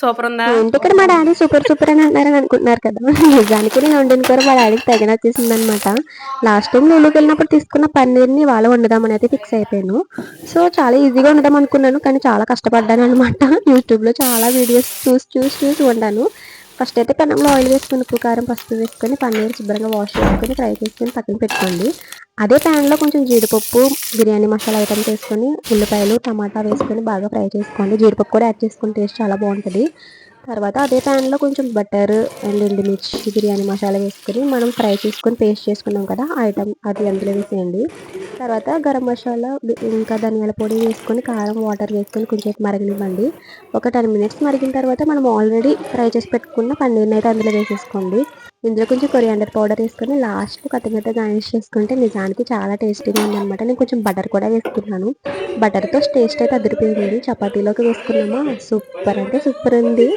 Super ఉందా? ఏంటి ఇక్కడ మా డాడీ సూపర్ సూపర్ అని అంటారని అనుకుంటున్నారు కదా. నిజానికి నేను వండిన కూర మా డాడీకి తెగ నచ్చేసింది అనమాట. లాస్ట్ టైం లూలుకి వెళ్ళినప్పుడు తీసుకున్న పన్నీర్ని వాళ్ళ వండుదామని అయితే ఫిక్స్ అయిపోయాను. సో చాలా ఈజీగా వండుదాం అనుకున్నాను, కానీ చాలా కష్టపడ్డాను అనమాట. యూట్యూబ్లో చాలా వీడియోస్ చూసి వండాను. ఫస్ట్ అయితే పెనంలో ఆయిల్ వేసుకుని ఉప్పు కారం పసుపు వేసుకొని పన్నీర్ శుభ్రంగా వాష్ చేసుకొని ఫ్రై చేసుకొని పక్కన పెట్టుకోండి. అదే ప్యాన్లో కొంచెం జీడిపప్పు బిర్యానీ మసాలా ఐటమ్స్ వేసుకొని ఉల్లిపాయలు టమాటా వేసుకొని బాగా ఫ్రై చేసుకోండి. జీడిపప్పు కూడా యాడ్ చేసుకుని టేస్ట్ చాలా బాగుంటుంది. తర్వాత అదే ప్యాన్లో కొంచెం బటర్ అండ్ ఎండుమిర్చి బిర్యానీ మసాలా వేసుకొని మనం ఫ్రై చేసుకొని పేస్ట్ చేసుకున్నాం కదా ఐటమ్ అది అందులో వేసేయండి. తర్వాత గరం మసాలా ఇంకా ధనియాల పొడి వేసుకొని కారం వాటర్ వేసుకొని కొంచెం మరగనివ్వండి. ఒక 10 మినిట్స్ మరిగిన తర్వాత మనం ఆల్రెడీ ఫ్రై చేసి పెట్టుకున్న పన్నీర్ని అయితే అందులో వేసేసుకోండి. ఇందులో కొంచెం కొరియాండర్ పౌడర్ వేసుకొని లాస్ట్ కొత్తిమీర గార్నిష్ చేసుకుంటే నిజానికి చాలా టేస్టీగా ఉందన్నమాట. నేను కొంచెం బటర్ కూడా వేసుకున్నాను. బటర్తో టేస్ట్ అయితే అదిరిపోయింది. చపాతీలోకి వేసుకున్నామా సూపర్ అంటే సూపర్ ఉంది.